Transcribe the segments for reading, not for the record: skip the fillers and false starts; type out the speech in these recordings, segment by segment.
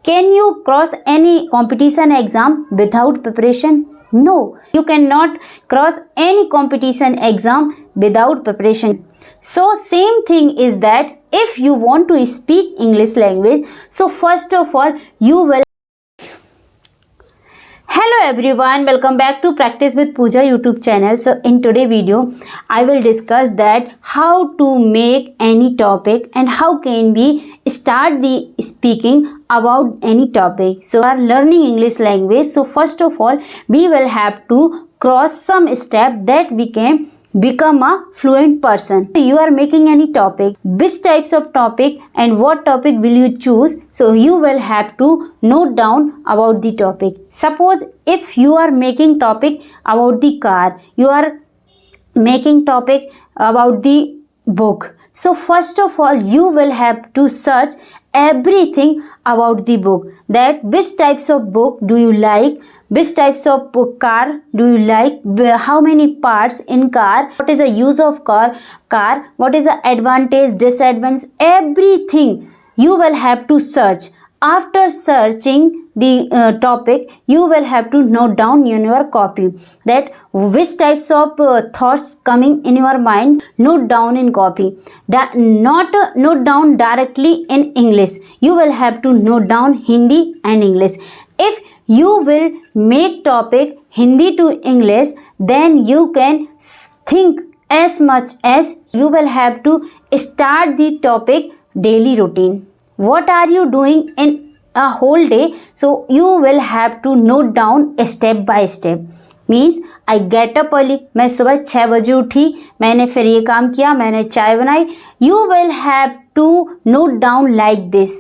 Can you cross any competition exam without preparation? No, you cannot cross any competition exam without preparation. So same thing is that if you want to speak English language, so first of all you will. Hello everyone, welcome back to Practice with Pooja YouTube channel. So in today video I will discuss that how to make any topic and how can we start the speaking about any topic. So we are learning English language, so first of all we will have to cross some step that we can become a fluent person. You are making any topic, which types of topic and what topic will you choose, so you will have to note down about the topic. Suppose if you are making topic about the car, you are making topic about the book, so first of all you will have to search everything about the book, that which types of book do you like, which types of car do you like, how many parts in car, what is the use of car, what is the advantage, disadvantage, everything you will have to search. After searching the topic, you will have to note down in your copy that which types of thoughts coming in your mind, note down in copy. That not note down directly in English, you will have to note down Hindi and English. If you will make topic Hindi to English, then you can think as much as you will have to start the topic daily routine. What are you doing in a whole day? So you will have to note down step by step. Means I get up early, मैं सुबह 6 बजे उठी, मैंने फिर ये काम किया, मैंने चाय बनाई. You will have to note down like this.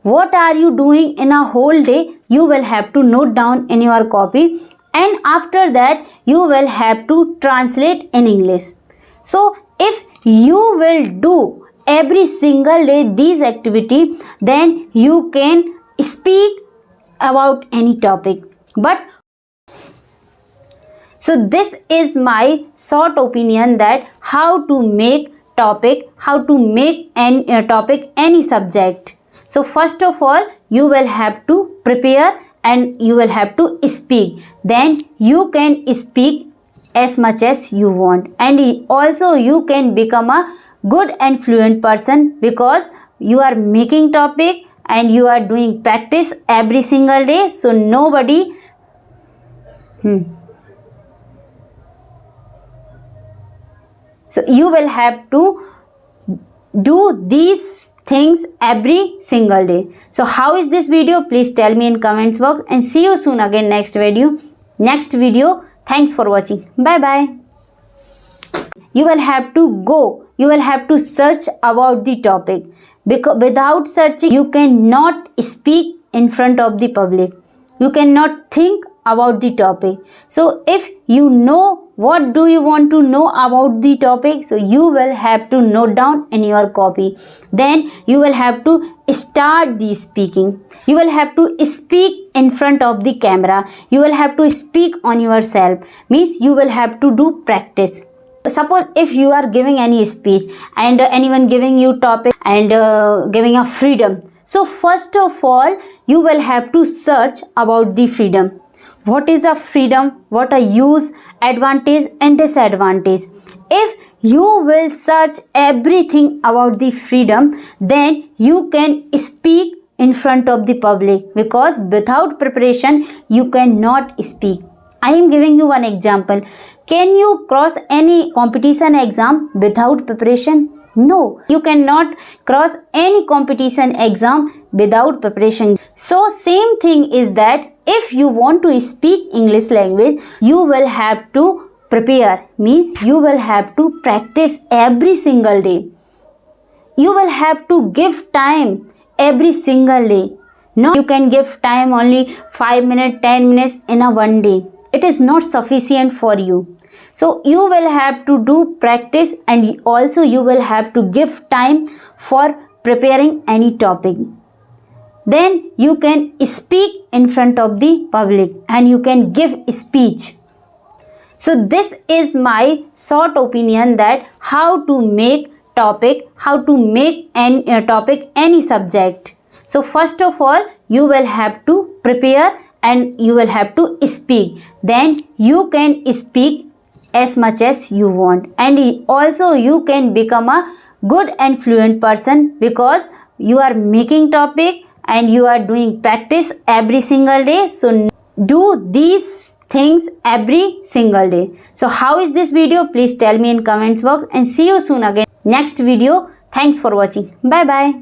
What are you doing in a whole day? You will have to note down in your copy, and after that you will have to translate in English. So if you will do every single day these activity, then you can speak about any topic. But so this is my short opinion that how to make topic, how to make any topic, any subject. So first of all you will have to prepare and you will have to speak. Then you can speak as much as you want, and also you can become a good and fluent person because you are making topic and you are doing practice every single day. So nobody so you will have to do these things every single day. So how is this video? Please tell me in comments box, and see you soon again next video. Thanks for watching. Bye bye. You will have to go, you will have to search about the topic, because without searching you cannot speak in front of the public, you cannot think about the topic. So if you know what do you want to know about the topic, so you will have to note down in your copy. Then you will have to start the speaking. You will have to speak in front of the camera, you will have to speak on yourself, means you will have to do practice. Suppose if you are giving any speech and anyone giving you topic and giving a freedom, so first of all you will have to search about the freedom. What is a freedom, what a use, advantage and disadvantage. If you will search everything about the freedom, then you can speak in front of the public, because without preparation you cannot speak. I am giving you one example. Can you cross any competition exam without preparation? No, you cannot cross any competition exam without preparation. So same thing is that if you want to speak English language, you will have to prepare, means you will have to practice every single day. You will have to give time every single day. No, you can give time only 5 minutes, 10 minutes in a one day. It is not sufficient for you. So you will have to do practice, and also you will have to give time for preparing any topic. Then you can speak in front of the public and you can give speech. So this is my short opinion that how to make topic, how to make any topic, any subject. So first of all you will have to prepare and you will have to speak. Then you can speak as much as you want, and also you can become a good and fluent person because you are making topic and you are doing practice every single day. So do these things every single day. So how is this video? Please tell me in comments box, and see you soon again next video. Thanks for watching. Bye bye.